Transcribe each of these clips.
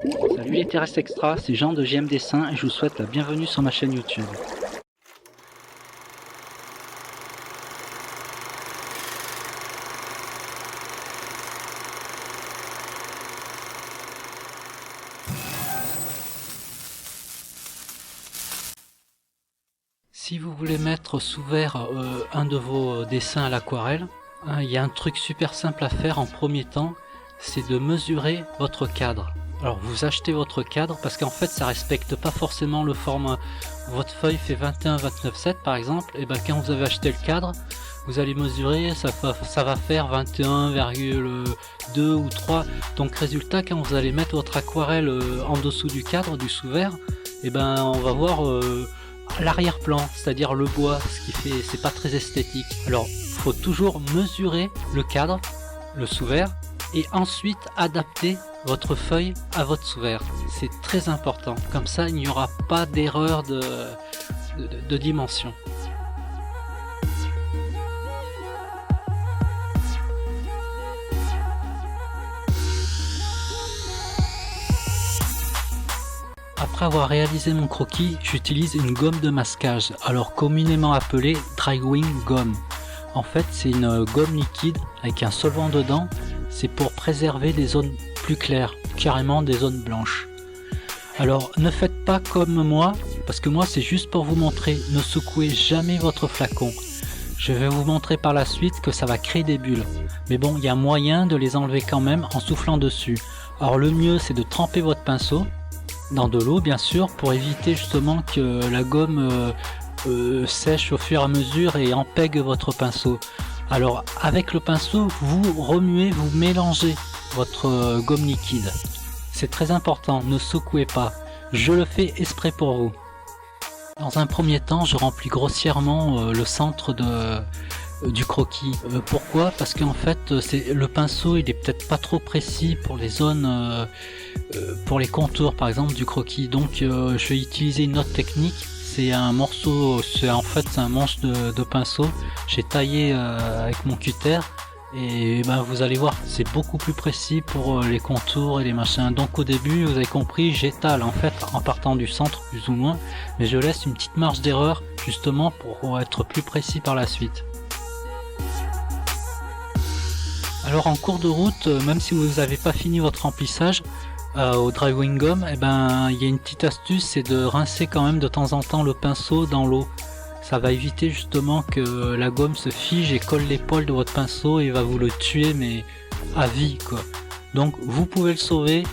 Salut les terrestres extra, c'est Jean de JM Dessin et je vous souhaite la bienvenue sur ma chaîne YouTube. Si vous voulez mettre sous verre un de vos dessins à l'aquarelle, il y a un truc super simple à faire en premier temps, c'est de mesurer votre cadre. Alors vous achetez votre cadre parce qu'en fait ça respecte pas forcément le format. Votre feuille fait 21-29,7 par exemple, et ben quand vous avez acheté le cadre, vous allez mesurer, ça va faire 21,2 ou 3. Donc résultat, quand vous allez mettre votre aquarelle en dessous du cadre, du sous-verre, et ben on va voir l'arrière-plan, c'est-à-dire le bois, ce qui fait, c'est pas très esthétique. Alors faut toujours mesurer le cadre, le sous-verre, et ensuite adapter votre feuille à votre sous-verre. C'est très important, comme ça il n'y aura pas d'erreur de dimension. Après avoir réalisé mon croquis, j'utilise une gomme de masquage, alors communément appelée Drywing Gum. En fait c'est une gomme liquide avec un solvant dedans, c'est pour préserver des zones plus claires, carrément des zones blanches. Alors ne faites pas comme moi, parce que moi c'est juste pour vous montrer, ne secouez jamais votre flacon. Je vais vous montrer par la suite que ça va créer des bulles. Mais bon, il y a moyen de les enlever quand même en soufflant dessus. Alors le mieux c'est de tremper votre pinceau, dans de l'eau bien sûr, pour éviter justement que la gomme sèche au fur et à mesure et empêche votre pinceau. Alors avec le pinceau, vous remuez, vous mélangez votre gomme liquide. C'est très important, ne secouez pas. Je le fais exprès pour vous. Dans un premier temps, je remplis grossièrement le centre du croquis. Pourquoi? Parce qu'en fait, le pinceau il est peut-être pas trop précis pour les zones, pour les contours par exemple du croquis. Donc je vais utiliser une autre technique. C'est un morceau, c'est un manche de pinceau. J'ai taillé avec mon cutter et ben vous allez voir, c'est beaucoup plus précis pour les contours et les machins. Donc au début, vous avez compris, j'étale en fait en partant du centre plus ou moins, mais je laisse une petite marge d'erreur justement pour être plus précis par la suite. Alors en cours de route, même si vous n'avez pas fini votre remplissage, au Drywing Gum, il y a une petite astuce, c'est de rincer quand même de temps en temps le pinceau dans l'eau. Ça va éviter justement que la gomme se fige et colle l'épaule de votre pinceau et va vous le tuer, mais à vie quoi. Donc vous pouvez le sauver,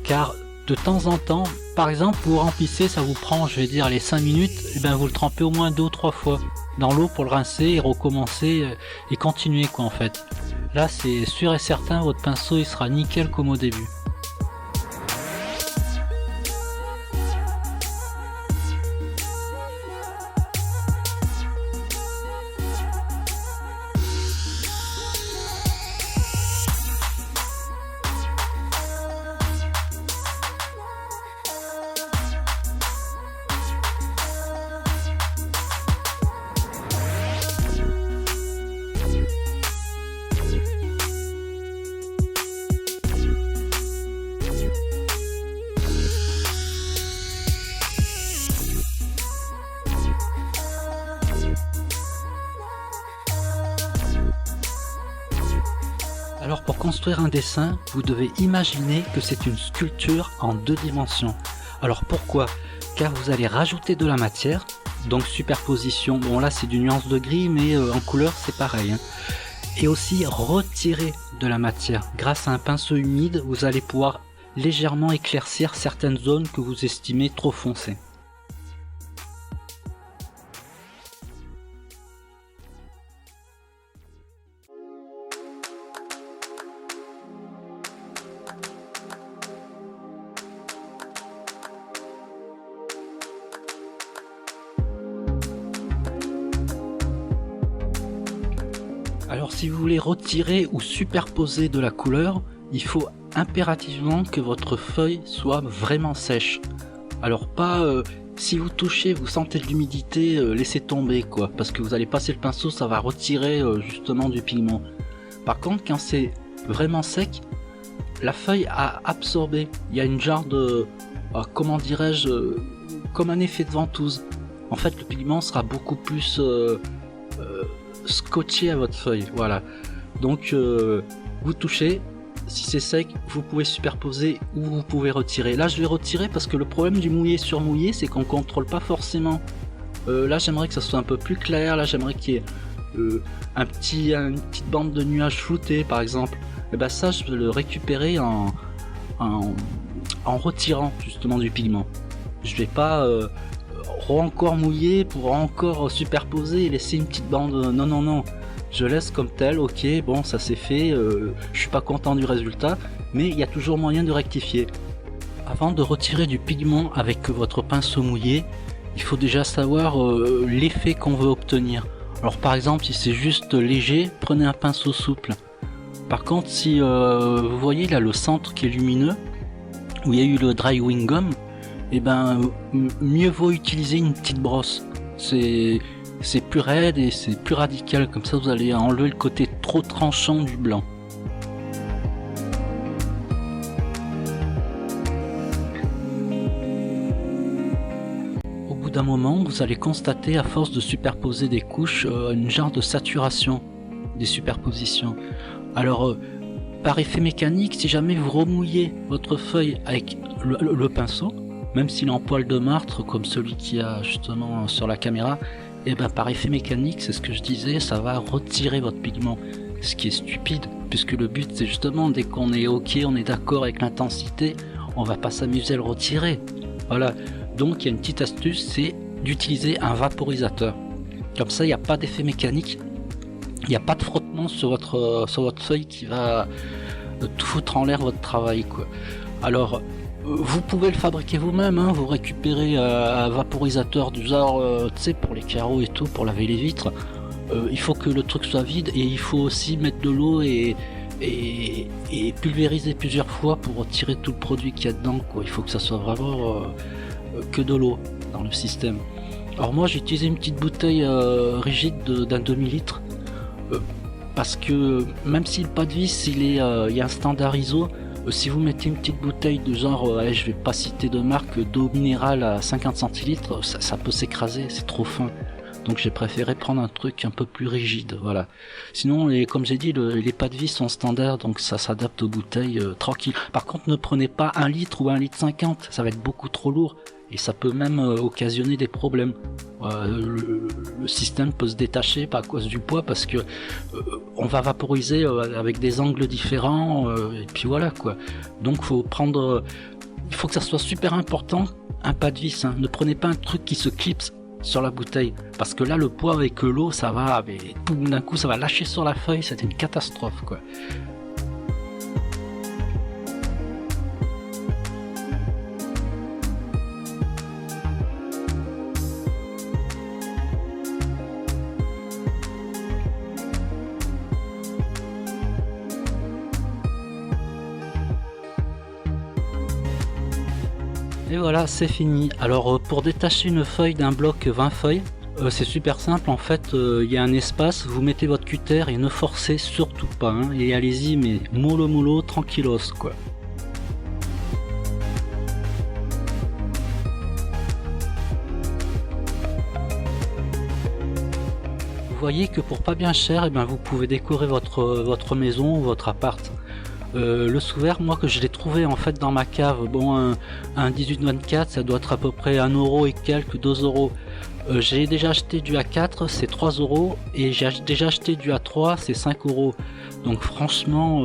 car de temps en temps, par exemple vous remplissez, ça vous prend je vais dire les 5 minutes, et vous le trempez au moins 2 ou 3 fois dans l'eau pour le rincer et recommencer et continuer quoi en fait. Là c'est sûr et certain, votre pinceau il sera nickel comme au début. Alors pour construire un dessin, vous devez imaginer que c'est une sculpture en 2 dimensions. Alors pourquoi? Car vous allez rajouter de la matière, donc superposition, bon là c'est du nuance de gris mais en couleur c'est pareil. Et aussi retirer de la matière. Grâce à un pinceau humide, vous allez pouvoir légèrement éclaircir certaines zones que vous estimez trop foncées. Alors si vous voulez retirer ou superposer de la couleur, il faut impérativement que votre feuille soit vraiment sèche. Alors pas si vous touchez, vous sentez de l'humidité, laissez tomber quoi, parce que vous allez passer le pinceau, ça va retirer justement du pigment. Par contre quand c'est vraiment sec, la feuille a absorbé. Il y a une genre de, comment dirais-je, comme un effet de ventouse. En fait, le pigment sera beaucoup plus scotché à votre feuille. Voilà. Donc, vous touchez. Si c'est sec, vous pouvez superposer ou vous pouvez retirer. Là, je vais retirer parce que le problème du mouillé sur mouillé, c'est qu'on contrôle pas forcément. Là, j'aimerais que ça soit un peu plus clair. Là, j'aimerais qu'il y ait une petite bande de nuages floutés, par exemple. Et ben ça, je vais le récupérer en retirant justement du pigment. Je vais pas encore mouiller pour encore superposer et laisser une petite bande. Non, non, non. Je laisse comme tel, ok, bon ça c'est fait, je suis pas content du résultat, mais il y a toujours moyen de rectifier. Avant de retirer du pigment avec votre pinceau mouillé, il faut déjà savoir l'effet qu'on veut obtenir. Alors par exemple, si c'est juste léger, prenez un pinceau souple. Par contre, si vous voyez là le centre qui est lumineux, où il y a eu le dry wing gum, et ben mieux vaut utiliser une petite brosse. C'est plus raide et c'est plus radical, comme ça vous allez enlever le côté trop tranchant du blanc. Au bout d'un moment, vous allez constater à force de superposer des couches une genre de saturation des superpositions. Alors par effet mécanique, si jamais vous remouillez votre feuille avec le pinceau, même s'il est en poil de martre comme celui qui a justement sur la caméra, et ben par effet mécanique, c'est ce que je disais, ça va retirer votre pigment, ce qui est stupide, puisque le but c'est justement dès qu'on est ok, on est d'accord avec l'intensité, on va pas s'amuser à le retirer. Voilà, donc il y a une petite astuce, c'est d'utiliser un vaporisateur. Comme ça il n'y a pas d'effet mécanique, il n'y a pas de frottement sur votre feuille qui va tout foutre en l'air votre travail, quoi. Alors vous pouvez le fabriquer vous-même, hein, vous récupérez un vaporisateur du genre, tu sais, pour les carreaux et tout, pour laver les vitres. Il faut que le truc soit vide et il faut aussi mettre de l'eau et pulvériser plusieurs fois pour retirer tout le produit qu'il y a dedans, quoi. Il faut que ça soit vraiment que de l'eau dans le système. Alors moi j'ai utilisé une petite bouteille rigide d'un demi-litre parce que même si le pas de vis il y a un standard ISO, si vous mettez une petite bouteille de genre, je vais pas citer de marque, d'eau minérale à 50 centilitres, ça peut s'écraser, c'est trop fin. Donc j'ai préféré prendre un truc un peu plus rigide, voilà. Sinon, comme j'ai dit, les pas de vis sont standards, donc ça s'adapte aux bouteilles tranquille. Par contre, ne prenez pas 1 litre ou 1 litre 50, ça va être beaucoup trop lourd. Et ça peut même occasionner des problèmes. Le système peut se détacher à cause du poids parce que on va vaporiser avec des angles différents et puis voilà quoi. Donc il faut que ça soit super important, un pas de vis. Hein. Ne prenez pas un truc qui se clipse sur la bouteille parce que là le poids avec l'eau ça va, mais tout d'un coup ça va lâcher sur la feuille, c'est une catastrophe quoi. Et voilà, c'est fini. Alors pour détacher une feuille d'un bloc 20 feuilles, c'est super simple en fait, il y a un espace, vous mettez votre cutter et ne forcez surtout pas, hein, et allez-y mais mollo tranquillos quoi. Vous voyez que pour pas bien cher, eh ben, vous pouvez décorer votre maison ou votre appart. Le sous-verre, moi que je l'ai trouvé en fait dans ma cave, bon un 18-24 ça doit être à peu près 1 euro et quelques, 2 euros. J'ai déjà acheté du A4, c'est 3 euros, et j'ai déjà acheté du A3, c'est 5 euros. Donc franchement,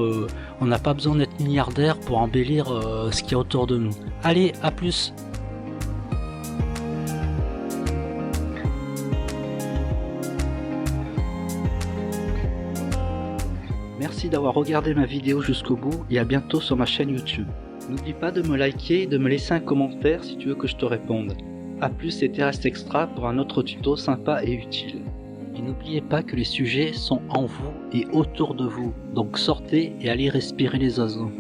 on n'a pas besoin d'être milliardaire pour embellir ce qu'il y a autour de nous. Allez, à plus! Merci d'avoir regardé ma vidéo jusqu'au bout et à bientôt sur ma chaîne YouTube. N'oublie pas de me liker et de me laisser un commentaire si tu veux que je te réponde. A plus et Terrestre Extra pour un autre tuto sympa et utile. Et n'oubliez pas que les sujets sont en vous et autour de vous, donc sortez et allez respirer les oiseaux.